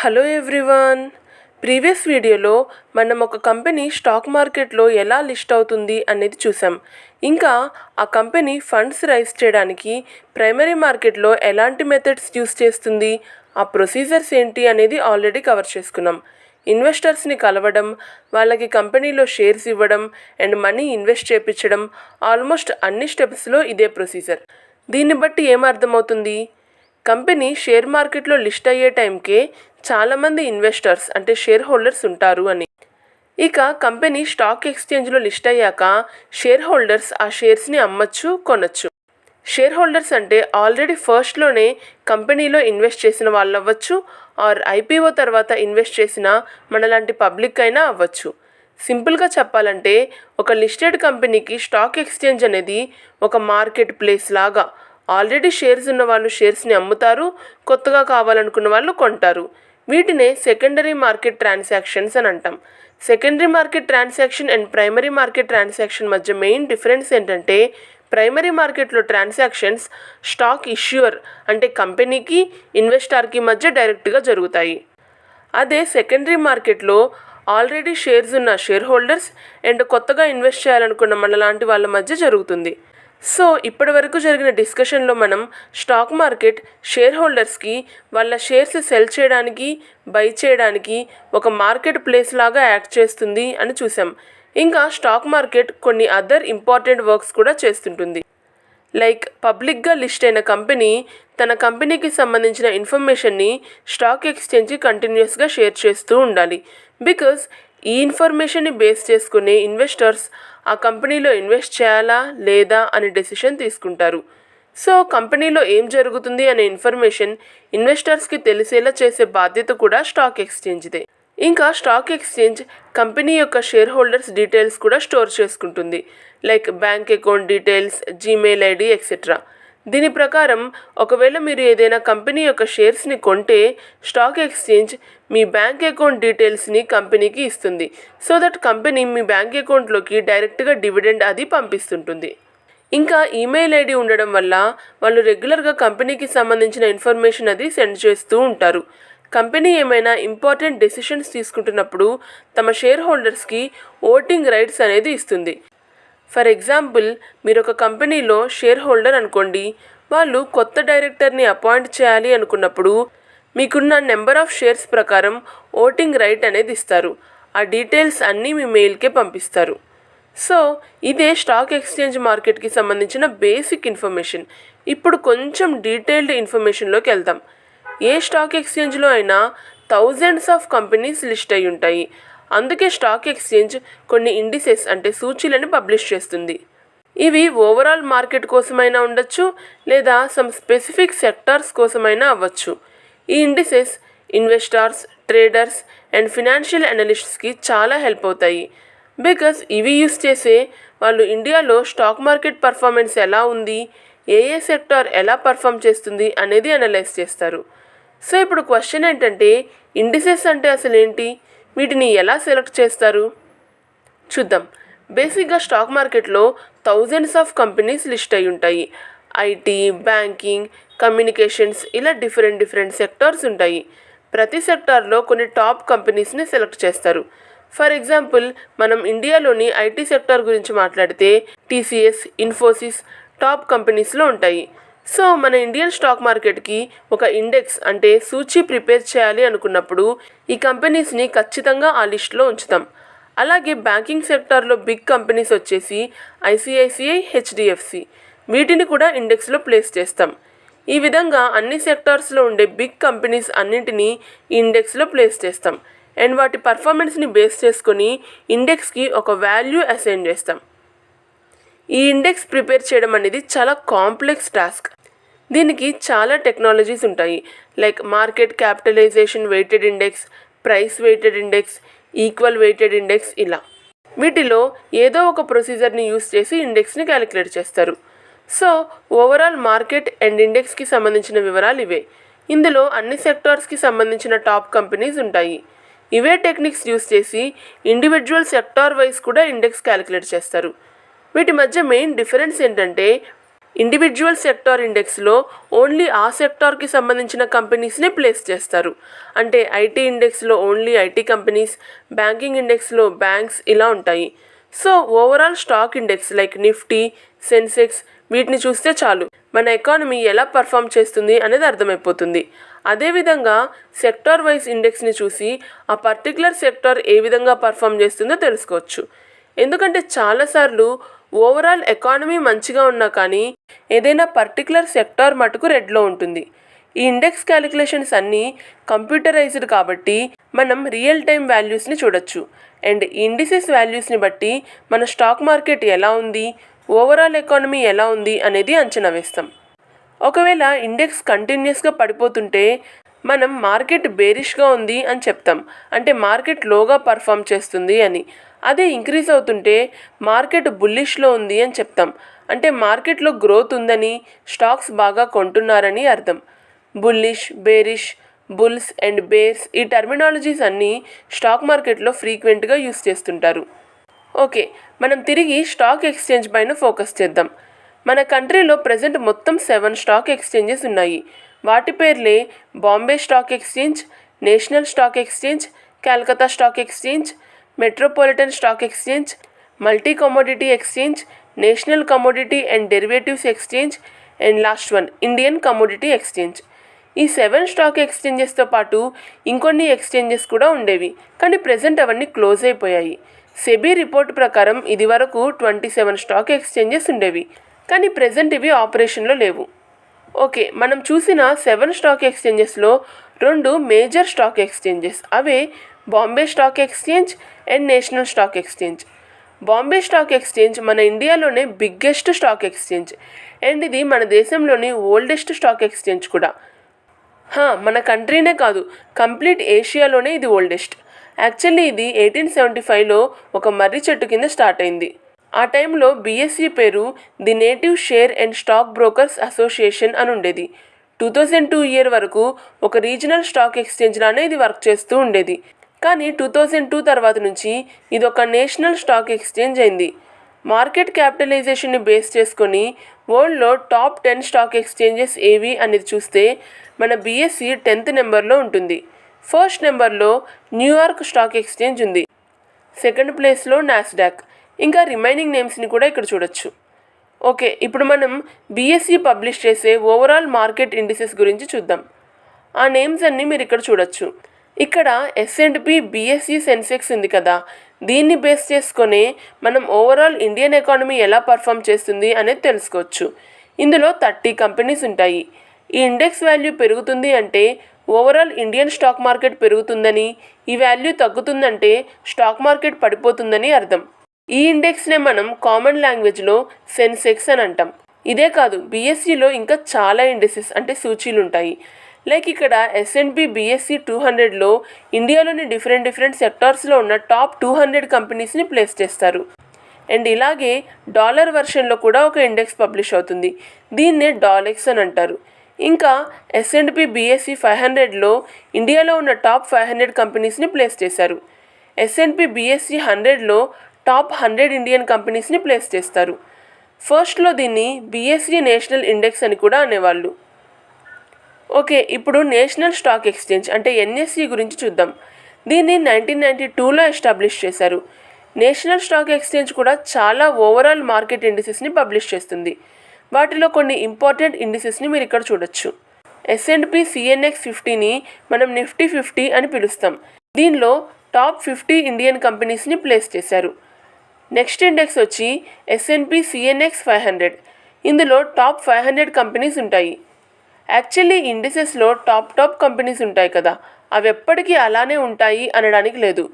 Hello everyone. Previous వీడియోలో మనం ఒక కంపెనీ స్టాక్ మార్కెట్లో ఎలా లిస్ట్ అవుతుంది అనేది చూసాం. ఇంకా ఆ కంపెనీ ఫండ్స్ రైజ్ చేయడానికి ప్రైమరీ మార్కెట్లో ఎలాంటి మెథడ్స్ యూస్ చేస్తుంది, ఆ ప్రొసీజర్స్ ఏంటి అనేది ఆల్రెడీ కవర్ చేసుకున్నాం. ఇన్వెస్టర్స్ని కలవడం, వాళ్ళకి కంపెనీలో షేర్స్ ఇవ్వడం అండ్ మనీ ఇన్వెస్ట్ చేయించడం, ఆల్మోస్ట్ అన్ని స్టెప్స్లో ఇదే ప్రొసీజర్. దీన్ని బట్టి ఏమర్థమవుతుంది? కంపెనీ షేర్ మార్కెట్లో లిస్ట్ అయ్యే టైంకే చాలామంది ఇన్వెస్టర్స్ అంటే షేర్ హోల్డర్స్ ఉంటారు అని. ఇక కంపెనీ స్టాక్ ఎక్స్చేంజ్లో లిస్ట్ అయ్యాక షేర్ హోల్డర్స్ ఆ షేర్స్ని అమ్మచ్చు, కొనచ్చు. షేర్ హోల్డర్స్ అంటే ఆల్రెడీ ఫస్ట్లోనే కంపెనీలో ఇన్వెస్ట్ చేసిన వాళ్ళు అవ్వచ్చు, ఆర్ ఐపీఓ తర్వాత ఇన్వెస్ట్ చేసిన మనలాంటి పబ్లిక్ అయినా అవ్వచ్చు. సింపుల్గా చెప్పాలంటే ఒక లిస్టెడ్ కంపెనీకి స్టాక్ ఎక్స్చేంజ్ అనేది ఒక మార్కెట్ ప్లేస్ లాగా. ఆల్రెడీ షేర్స్ ఉన్న వాళ్ళు షేర్స్ని అమ్ముతారు, కొత్తగా కావాలనుకున్న వాళ్ళు కొంటారు. వీటినే సెకండరీ మార్కెట్ ట్రాన్సాక్షన్స్ అని అంటాం. Secondary market transaction and primary market transaction మధ్య మెయిన్ డిఫరెన్స్ ఏంటంటే, ప్రైమరీ మార్కెట్లో ట్రాన్సాక్షన్స్ స్టాక్ ఇష్యూర్ అంటే కంపెనీకి, ఇన్వెస్టార్కి మధ్య డైరెక్ట్గా జరుగుతాయి. అదే సెకండరీ మార్కెట్లో ఆల్రెడీ షేర్స్ ఉన్న షేర్ హోల్డర్స్ అండ్ కొత్తగా ఇన్వెస్ట్ చేయాలనుకున్న మనలాంటి వాళ్ళ మధ్య జరుగుతుంది. సో ఇప్పటి వరకు జరిగిన డిస్కషన్లో మనం స్టాక్ మార్కెట్ షేర్ హోల్డర్స్కి వాళ్ళ షేర్స్ సెల్ చేయడానికి, బై చేయడానికి ఒక మార్కెట్ ప్లేస్ లాగా యాక్ట్ చేస్తుంది అని చూసాం. ఇంకా స్టాక్ మార్కెట్ కొన్ని అదర్ ఇంపార్టెంట్ వర్క్స్ కూడా చేస్తుంటుంది. లైక్ పబ్లిక్గా లిస్ట్ అయిన కంపెనీ తన కంపెనీకి సంబంధించిన ఇన్ఫర్మేషన్ని స్టాక్ ఎక్స్చేంజ్కి కంటిన్యూస్గా షేర్ చేస్తూ ఉండాలి. బికాజ్ ఈ ఇన్ఫర్మేషన్ని బేస్ చేసుకునే ఇన్వెస్టర్స్ ఆ కంపెనీలో ఇన్వెస్ట్ చేయాలా లేదా అని డెసిషన్ తీసుకుంటారు. సో కంపెనీలో ఏం జరుగుతుంది అనే ఇన్ఫర్మేషన్ ఇన్వెస్టర్స్కి తెలిసేలా చేసే బాధ్యత కూడా స్టాక్ ఎక్స్చేంజ్దే. ఇంకా స్టాక్ ఎక్స్చేంజ్ కంపెనీ యొక్క షేర్ హోల్డర్స్ డీటెయిల్స్ కూడా స్టోర్ చేసుకుంటుంది. Like bank account details, Gmail ID etcetera. దీని ప్రకారం ఒకవేళ మీరు ఏదైనా కంపెనీ యొక్క షేర్స్ని కొంటే స్టాక్ ఎక్స్చేంజ్ మీ బ్యాంక్ అకౌంట్ డీటెయిల్స్ని కంపెనీకి ఇస్తుంది. So that company me bank అకౌంట్లోకి డైరెక్ట్గా డివిడెండ్ అది పంపిస్తుంటుంది. ఇంకా ఈమెయిల్ ఐడి ఉండడం వల్ల వాళ్ళు రెగ్యులర్గా కంపెనీకి సంబంధించిన ఇన్ఫర్మేషన్ అది సెండ్ చేస్తూ ఉంటారు. కంపెనీ ఏమైనా ఇంపార్టెంట్ డెసిషన్స్ తీసుకుంటున్నప్పుడు తమ షేర్ హోల్డర్స్కి ఓటింగ్ రైట్స్ అనేది ఇస్తుంది. ఫర్ ఎగ్జాంపుల్, మీరు ఒక కంపెనీలో షేర్ హోల్డర్ అనుకోండి. వాళ్ళు కొత్త డైరెక్టర్ని అపాయింట్ చేయాలి అనుకున్నప్పుడు మీకున్న నెంబర్ ఆఫ్ షేర్స్ ప్రకారం ఓటింగ్ రైట్ అనేది ఇస్తారు. ఆ డీటెయిల్స్ అన్నీ మీ మెయిల్కే పంపిస్తారు. సో ఇదే స్టాక్ ఎక్స్చేంజ్ మార్కెట్కి సంబంధించిన బేసిక్ ఇన్ఫర్మేషన్. ఇప్పుడు కొంచెం డీటెయిల్డ్ ఇన్ఫర్మేషన్లోకి వెళ్దాం. ఏ స్టాక్ ఎక్స్చేంజ్లో అయినా థౌజండ్స్ ఆఫ్ కంపెనీస్ లిస్ట్ అయి ఉంటాయి. అందుకే స్టాక్ ఎక్స్చేంజ్ కొన్ని ఇండిసెస్ అంటే సూచీలను పబ్లిష్ చేస్తుంది. ఇవి ఓవరాల్ మార్కెట్ కోసమైనా ఉండొచ్చు, లేదా సమ్ స్పెసిఫిక్ సెక్టార్స్ కోసమైనా అవ్వచ్చు. ఈ indices investors, traders and financial అనలిస్ట్స్కి చాలా హెల్ప్ అవుతాయి. బికాస్ ఇవి యూస్ చేసే వాళ్ళు ఇండియాలో స్టాక్ మార్కెట్ పర్ఫార్మెన్స్ ఎలా ఉంది, ఏ సెక్టార్ ఎలా పర్ఫామ్ చేస్తుంది అనేది అనలైజ్ చేస్తారు. సో ఇప్పుడు క్వశ్చన్ ఏంటంటే, ఇండిసెస్ అంటే అసలు ఏంటి, వీటిని ఎలా సెలెక్ట్ చేస్తారు చూద్దాం. బేసిక్గా స్టాక్ మార్కెట్లో థౌజండ్స్ ఆఫ్ కంపెనీస్ లిస్ట్ అయి ఉంటాయి. ఐటీ, బ్యాంకింగ్, కమ్యూనికేషన్స్ ఇలా డిఫరెంట్ సెక్టార్స్ ఉంటాయి. ప్రతి సెక్టార్లో కొన్ని టాప్ కంపెనీస్ని సెలెక్ట్ చేస్తారు. ఫర్ ఎగ్జాంపుల్, మనం ఇండియాలోని ఐటీ సెక్టార్ గురించి మాట్లాడితే టీసీఎస్, ఇన్ఫోసిస్ టాప్ కంపెనీస్లో ఉంటాయి. సో మన ఇండియన్ స్టాక్ మార్కెట్కి ఒక ఇండెక్స్ అంటే సూచీ ప్రిపేర్ చేయాలి అనుకున్నప్పుడు ఈ కంపెనీస్ని ఖచ్చితంగా ఆ లిస్ట్లో ఉంచుతాం. అలాగే బ్యాంకింగ్ సెక్టార్లో బిగ్ కంపెనీస్ వచ్చేసి ఐసిఐసిఐ, హెచ్డిఎఫ్సి, వీటిని కూడా ఇండెక్స్లో ప్లేస్ చేస్తాం. ఈ విధంగా అన్ని సెక్టార్స్లో ఉండే బిగ్ కంపెనీస్ అన్నింటినీ ఇండెక్స్లో ప్లేస్ చేస్తాం అండ్ వాటి పర్ఫార్మెన్స్ని బేస్ చేసుకొని ఇండెక్స్కి ఒక వాల్యూ అసైన్ చేస్తాం. ఈ ఇండెక్స్ ప్రిపేర్ చేయడం అనేది చాలా కాంప్లెక్స్ టాస్క్. దీనికి చాలా టెక్నాలజీస్ ఉంటాయి. Like market capitalization weighted index, price weighted index, equal weighted index ఇలా. వీటిలో ఏదో ఒక ప్రొసీజర్ని యూస్ చేసి ఇండెక్స్ని క్యాలిక్యులేట్ చేస్తారు. సో ఓవరాల్ మార్కెట్ అండ్ ఇండెక్స్కి సంబంధించిన వివరాలు ఇవే. ఇందులో అన్ని సెక్టార్స్కి సంబంధించిన టాప్ కంపెనీస్ ఉంటాయి. ఇవే టెక్నిక్స్ యూస్ చేసి ఇండివిజువల్ సెక్టార్ వైజ్ కూడా ఇండెక్స్ క్యాలిక్యులేట్ చేస్తారు. వీటి మధ్య మెయిన్ డిఫరెన్స్ ఏంటంటే, ఇండివిజువల్ సెక్టార్ ఇండెక్స్లో ఓన్లీ ఆ సెక్టార్కి సంబంధించిన కంపెనీస్నే ప్లేస్ చేస్తారు. అంటే ఐటీ ఇండెక్స్లో ఓన్లీ ఐటీ కంపెనీస్, బ్యాంకింగ్ ఇండెక్స్లో బ్యాంక్స్ ఇలా ఉంటాయి. So overall stock index like Nifty, Sensex వీటిని చూస్తే చాలు మన ఎకానమీ ఎలా పర్ఫామ్ చేస్తుంది అనేది అర్థమైపోతుంది. అదేవిధంగా సెక్టార్ వైజ్ ఇండెక్స్ని చూసి ఆ పర్టికులర్ సెక్టార్ ఏ విధంగా పర్ఫామ్ చేస్తుందో తెలుసుకోవచ్చు. ఎందుకంటే చాలాసార్లు ఓవరాల్ ఎకానమీ మంచిగా ఉన్నా కానీ ఏదైనా పర్టికులర్ సెక్టార్ మటుకు రెడ్లో ఉంటుంది. ఈ ఇండెక్స్ క్యాలిక్యులేషన్స్ అన్నీ కంప్యూటరైజ్డ్ కాబట్టి మనం రియల్ టైం వాల్యూస్ని చూడొచ్చు. అండ్ ఇండిసెస్ వాల్యూస్ని బట్టి మన స్టాక్ మార్కెట్ ఎలా ఉంది, ఓవరాల్ ఎకానమీ ఎలా ఉంది అనేది అంచనా వేస్తాం. ఒకవేళ ఇండెక్స్ కంటిన్యూస్గా పడిపోతుంటే మనం మార్కెట్ బేరిష్గా ఉంది అని చెప్తాం, అంటే మార్కెట్ లోగా పర్ఫామ్ చేస్తుంది అని. అదే ఇంక్రీజ్ అవుతుంటే మార్కెట్ బుల్లిష్లో ఉంది అని చెప్తాం, అంటే మార్కెట్లో గ్రోత్ ఉందని, స్టాక్స్ బాగా కొంటున్నారని అర్థం. Bullish, bearish, bulls and bears ఈ టర్మినాలజీస్ అన్నీ స్టాక్ మార్కెట్లో ఫ్రీక్వెంట్గా యూస్ చేస్తుంటారు. ఓకే, మనం తిరిగి స్టాక్ ఎక్స్చేంజ్ పైన ఫోకస్ చేద్దాం. మన కంట్రీలో ప్రజెంట్ మొత్తం 7 స్టాక్ ఎక్స్చేంజెస్ ఉన్నాయి. వాటి పేర్లే Bombay stock exchange, national stock exchange, Calcutta stock exchange, metropolitan stock exchange, multi commodity exchange, national commodity and derivatives exchange and last one Indian commodity exchange. ఈ 7 స్టాక్ ఎక్స్చేంజెస్తో పాటు ఇంకొన్ని ఎక్స్చేంజెస్ కూడా ఉండేవి, కానీ ప్రెజెంట్ అవన్నీ క్లోజ్ అయిపోయాయి. సెబీ రిపోర్ట్ ప్రకారం ఇది వరకు 27 స్టాక్ ఎక్స్చేంజెస్ ఉండేవి, కానీ ప్రెజెంట్ ఇవి ఆపరేషన్లో లేవు. ఓకే, మనం చూసిన 7 స్టాక్ ఎక్స్చేంజెస్లో 2 మేజర్ స్టాక్ ఎక్స్చేంజెస్, అవే Bombay stock exchange and national stock exchange. Bombay stock exchange మన ఇండియాలోనే బిగ్గెస్ట్ స్టాక్ ఎక్స్చేంజ్ అండ్ ఇది మన దేశంలోని ఓల్డెస్ట్ స్టాక్ ఎక్స్చేంజ్ కూడా. మన కంట్రీనే కాదు, కంప్లీట్ ఏషియాలోనే ఇది ఓల్డెస్ట్. యాక్చువల్లీ ఇది 1875లో ఒక మర్రి చెట్టు కింద స్టార్ట్ అయింది. ఆ టైంలో బీఎస్ఈ పేరు the native share and stock brokers association అని ఉండేది. 2002 ఇయర్ వరకు ఒక రీజనల్ స్టాక్ ఎక్స్చేంజ్ లానే ఇది వర్క్ చేస్తూ ఉండేది. కానీ 2002 తర్వాత నుంచి ఇది ఒక నేషనల్ స్టాక్ ఎక్స్చేంజ్ అయింది. మార్కెట్ క్యాపిటలైజేషన్ని బేస్ చేసుకొని వరల్డ్లో టాప్ 10 స్టాక్ ఎక్స్చేంజెస్ ఏవి అనేది చూస్తే మన బీఎస్ఈ 10th నెంబర్లో ఉంటుంది. ఫస్ట్ నెంబర్లో న్యూయార్క్ స్టాక్ ఎక్స్చేంజ్ ఉంది. సెకండ్ ప్లేస్లో నాస్డాక్. ఇంకా రిమైనింగ్ నేమ్స్ని కూడా ఇక్కడ చూడొచ్చు. ఓకే, ఇప్పుడు మనం బీఎస్ఈ పబ్లిష్ చేసే ఓవరాల్ మార్కెట్ ఇండిసెస్ గురించి చూద్దాం. ఆ నేమ్స్ అన్నీ మీరు ఇక్కడ చూడొచ్చు. ఇక్కడ S&P BSE సెన్సెక్స్ ఉంది కదా, దీన్ని బేస్ చేసుకొని మనం ఓవరాల్ ఇండియన్ ఎకానమీ ఎలా పర్ఫామ్ చేస్తుంది అనేది తెలుసుకోవచ్చు. ఇందులో 30 కంపెనీస్ ఉంటాయి. ఈ ఇండెక్స్ వాల్యూ పెరుగుతుంది అంటే ఓవరాల్ ఇండియన్ స్టాక్ మార్కెట్ పెరుగుతుందని, ఈ వాల్యూ తగ్గుతుందంటే స్టాక్ మార్కెట్ పడిపోతుందని అర్థం. ఈ ఇండెక్స్నే మనం కామన్ లాంగ్వేజ్లో సెన్సెక్స్ అని అంటాం. ఇదే కాదు, బీఎస్ఈలో ఇంకా చాలా ఇండెసెస్ అంటే సూచీలు ఉంటాయి. లైక్ ఇక్కడ S&P BSE 200లో ఇండియాలోని డిఫరెంట్ సెక్టార్స్లో ఉన్న టాప్ 200 కంపెనీస్ని ప్లేస్ చేస్తారు. అండ్ ఇలాగే డాలర్ వర్షన్లో కూడా ఒక ఇండెక్స్ పబ్లిష్ అవుతుంది, దీన్నే డాలెక్స్ అని అంటారు. ఇంకా S&P BSE 500లో ఇండియాలో ఉన్న టాప్ 500 కంపెనీస్ని ప్లేస్ చేశారు. S&P BSE 100లో టాప్ 100 ఇండియన్ కంపెనీస్ని ప్లేస్ చేస్తారు. ఫస్ట్లో దీన్ని BSE నేషనల్ ఇండెక్స్ అని కూడా అనేవాళ్ళు. ఓకే, ఇప్పుడు నేషనల్ స్టాక్ ఎక్స్చేంజ్ అంటే NSE గురించి చూద్దాం. దీన్ని 1992లో ఎస్టాబ్లిష్ చేశారు. నేషనల్ స్టాక్ ఎక్స్చేంజ్ కూడా చాలా ఓవరాల్ మార్కెట్ ఇండిసెస్ని పబ్లిష్ చేస్తుంది. వాటిలో కొన్ని ఇంపార్టెంట్ ఇండిసెస్ని మీరు ఇక్కడ చూడొచ్చు. S&P CNX 50ని మనం నిఫ్టీ 50 అని పిలుస్తాం. దీనిలో టాప్ 50 ఇండియన్ కంపెనీస్ని ప్లేస్ చేశారు. నెక్స్ట్ ఇండెక్స్ వచ్చి S&P CNX 500. ఇందులో టాప్ 500 కంపెనీస్ ఉంటాయి. యాక్చువల్లీ ఇండిసెస్లో టాప్ కంపెనీస్ ఉంటాయి కదా, అవి ఎప్పటికీ అలానే ఉంటాయి అనడానికి లేదు.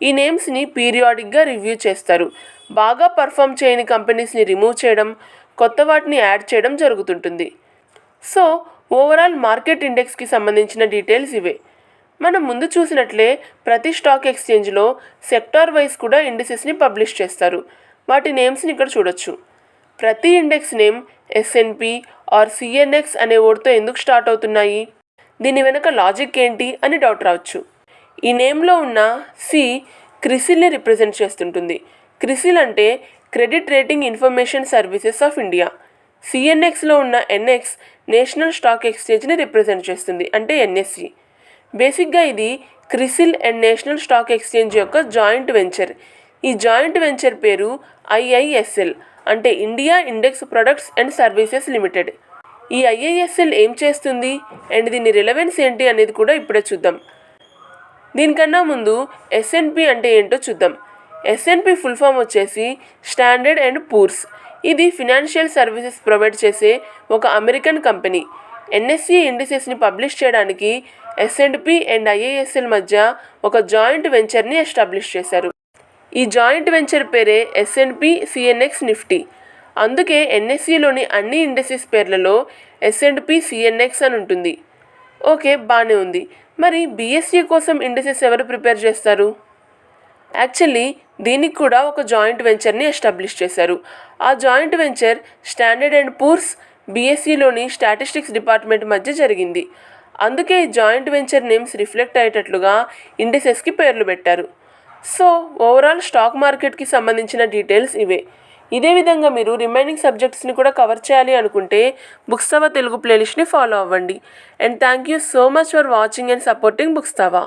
ఈ నేమ్స్ని పీరియాడిక్గా రివ్యూ చేస్తారు. బాగా పర్ఫామ్ చేయని కంపెనీస్ని రిమూవ్ చేయడం, కొత్త వాటిని యాడ్ చేయడం జరుగుతుంటుంది. సో ఓవరాల్ మార్కెట్ ఇండెక్స్కి సంబంధించిన డీటెయిల్స్ ఇవే. మనం ముందు చూసినట్లే ప్రతి స్టాక్ ఎక్స్చేంజ్లో సెక్టార్ వైజ్ కూడా ఇండిసెస్ని పబ్లిష్ చేస్తారు. వాటి నేమ్స్ని ఇక్కడ చూడొచ్చు. ప్రతి index name S&P are CNX అనే వర్డ్తో ఎందుకు స్టార్ట్ అవుతున్నాయి, దీని వెనుక లాజిక్ ఏంటి అని డౌట్ రావచ్చు. ఈ నేమ్లో ఉన్న C క్రిసిల్ని రిప్రజెంట్ చేస్తుంటుంది. క్రిసిల్ అంటే credit rating information services of India. సిఎన్ఎక్స్లో ఉన్న ఎన్ఎక్స్ నేషనల్ స్టాక్ ఎక్స్చేంజ్ని రిప్రజెంట్ చేస్తుంది, అంటే ఎన్ఎస్సి. బేసిక్గా ఇది CRISIL and national stock exchange యొక్క జాయింట్ వెంచర్. ఈ జాయింట్ వెంచర్ పేరు ఐఐఎస్ఎల్, అంటే India index products and services limited. ఈ ఐఐఎస్ఎల్ ఏం చేస్తుంది అండ్ దీని రిలవెన్స్ ఏంటి అనేది కూడా ఇప్పుడే చూద్దాం. దీనికన్నా ముందు ఎస్ఎన్పి అంటే ఏంటో చూద్దాం. ఎస్ఎన్పి ఫుల్ ఫామ్ వచ్చేసి స్టాండర్డ్ అండ్ పూర్స్. ఇది ఫినాన్షియల్ సర్వీసెస్ ప్రొవైడ్ చేసే ఒక అమెరికన్ కంపెనీ. ఎన్ఎస్సి ఇండిసెస్ని పబ్లిష్ చేయడానికి ఎస్ఎన్పి అండ్ ఐఐఎస్ఎల్ మధ్య ఒక జాయింట్ వెంచర్ని ఎస్టాబ్లిష్ చేశారు. ఈ జాయింట్ వెంచర్ పేరే ఎస్ఎన్పి సిఎన్ఎక్స్ నిఫ్టీ. అందుకే ఎన్ఎస్సిలోని అన్ని ఇండెక్సెస్ పేర్లలో ఎస్ఎన్పి సిఎన్ఎక్స్ అని ఉంటుంది. ఓకే, బాగానే ఉంది. మరి బిఎస్సి కోసం ఇండెక్సెస్ ఎవరు ప్రిపేర్ చేస్తారు? యాక్చువల్లీ దీనికి కూడా ఒక జాయింట్ వెంచర్ని ఎస్టాబ్లిష్ చేశారు. ఆ joint venture Standard and Poor's బిఎస్సిలోని స్టాటిస్టిక్స్ డిపార్ట్మెంట్ మధ్య జరిగింది. అందుకే ఈ జాయింట్ వెంచర్ నేమ్స్ రిఫ్లెక్ట్ అయ్యేటట్లుగా ఇండెక్సెస్కి పేర్లు పెట్టారు. సో ఓవరాల్ స్టాక్ మార్కెట్కి సంబంధించిన డీటెయిల్స్ ఇవే. ఇదే విధంగా మీరు రిమైనింగ్ సబ్జెక్ట్స్ని కూడా కవర్ చేయాలి అనుకుంటే బుక్స్తవా తెలుగు ప్లేలిస్ట్ని ఫాలో అవ్వండి. And thank you so much for watching and supporting బుక్స్తవా.